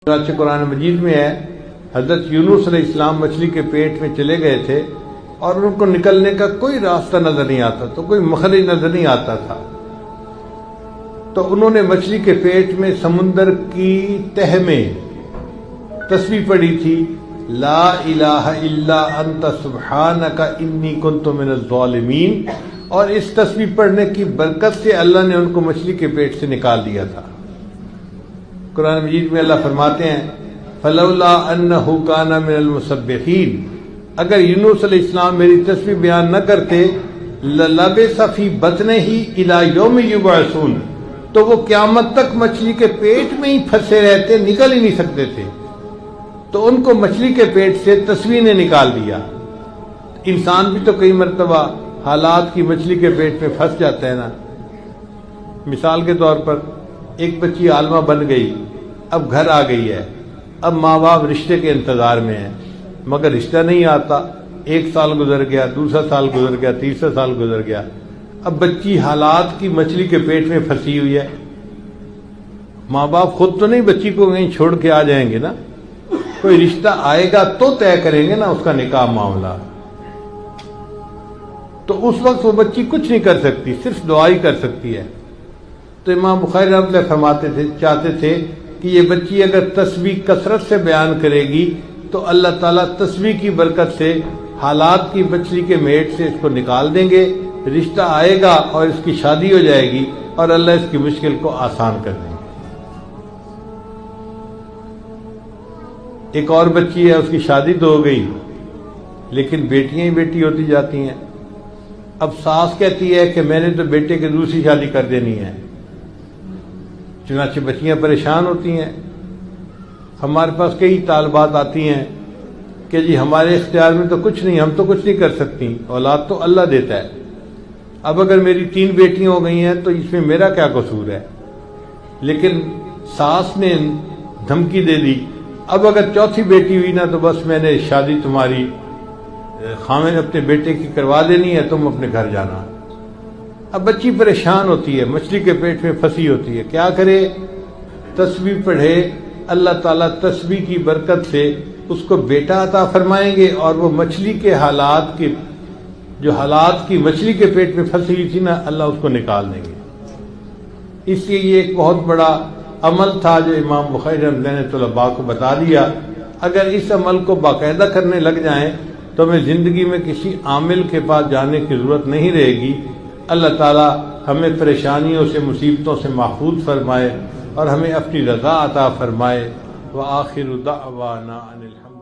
چنانچہ قرآن مجید میں ہے حضرت یونس علیہ السلام مچھلی کے پیٹ میں چلے گئے تھے اور ان کو نکلنے کا کوئی راستہ نظر نہیں آتا تو کوئی مخرج نظر نہیں آتا تھا، تو انہوں نے مچھلی کے پیٹ میں سمندر کی تہ میں تسبیح پڑھی تھی، لا الہ الا انت سبحانک انی کنت من الظالمین، اور اس تسبیح پڑھنے کی برکت سے اللہ نے ان کو مچھلی کے پیٹ سے نکال دیا تھا۔ قرآن مجید میں اللہ فرماتے ہیں فلولا انہ کان من المسبحین، اگر یونس علیہ السلام میری تسبیح بیان نہ کرتے للبث فی بطنہ الی یوم یبعثون، تو وہ قیامت تک مچھلی کے پیٹ میں ہی پھنسے رہتے، نکل ہی نہیں سکتے تھے، تو ان کو مچھلی کے پیٹ سے تسبیح نے نکال دیا۔ انسان بھی تو کئی مرتبہ حالات کی مچھلی کے پیٹ میں پھنس جاتا ہے نا۔ مثال کے طور پر ایک بچی عالمہ بن گئی، اب گھر آ گئی ہے، اب ماں باپ رشتے کے انتظار میں ہیں مگر رشتہ نہیں آتا، 1 سال گزر گیا، دوسرا سال گزر گیا، تیسرا سال گزر گیا، اب بچی حالات کی مچھلی کے پیٹ میں پھنسی ہوئی ہے۔ ماں باپ خود تو نہیں بچی کو کہیں چھوڑ کے آ جائیں گے نا، کوئی رشتہ آئے گا تو طے کریں گے نا اس کا نکاح معاملہ، تو اس وقت وہ بچی کچھ نہیں کر سکتی، صرف دعا ہی کر سکتی ہے۔ تو امام بخاری رحمۃ اللہ فرماتے تھے، چاہتے تھے کہ یہ بچی اگر تسبیح کثرت سے بیان کرے گی تو اللہ تعالیٰ تسبیح کی برکت سے حالات کی مچھلی کے میٹ سے اس کو نکال دیں گے، رشتہ آئے گا اور اس کی شادی ہو جائے گی اور اللہ اس کی مشکل کو آسان کر دیں گے۔ ایک اور بچی ہے، اس کی شادی تو ہو گئی لیکن بیٹیاں ہی بیٹی ہوتی جاتی ہیں۔ اب ساس کہتی ہے کہ میں نے تو بیٹے کی دوسری شادی کر دینی ہے، چنانچہ بچیاں پریشان ہوتی ہیں۔ ہمارے پاس کئی طالبات آتی ہیں کہ جی ہمارے اختیار میں تو کچھ نہیں، ہم تو کچھ نہیں کر سکتی، اولاد تو اللہ دیتا ہے، اب اگر میری 3 بیٹیاں ہو گئی ہیں تو اس میں میرا کیا قصور ہے؟ لیکن ساس نے دھمکی دے دی اب اگر 4تھی بیٹی ہوئی نا تو بس میں نے شادی تمہاری خامن اپنے بیٹے کی کروا دینی ہے، تم اپنے گھر جانا۔ اب بچی پریشان ہوتی ہے، مچھلی کے پیٹ میں پھنسی ہوتی ہے، کیا کرے؟ تسبیح پڑھے، اللہ تعالیٰ تسبیح کی برکت سے اس کو بیٹا عطا فرمائیں گے اور وہ مچھلی کے حالات کی جو حالات کی مچھلی کے پیٹ میں پھنسی ہوئی تھی نا، اللہ اس کو نکال دیں گے۔ اس لیے یہ ایک بہت بڑا عمل تھا جو امام بخاری رحمۃ اللہ نے طلباء کو بتا دیا۔ اگر اس عمل کو باقاعدہ کرنے لگ جائیں تو ہمیں زندگی میں کسی عامل کے پاس جانے کی ضرورت نہیں رہے گی۔ اللہ تعالی ہمیں پریشانیوں سے، مصیبتوں سے محفوظ فرمائے اور ہمیں اپنی رضا عطا فرمائے۔ وآخر دعوانا ان الحمد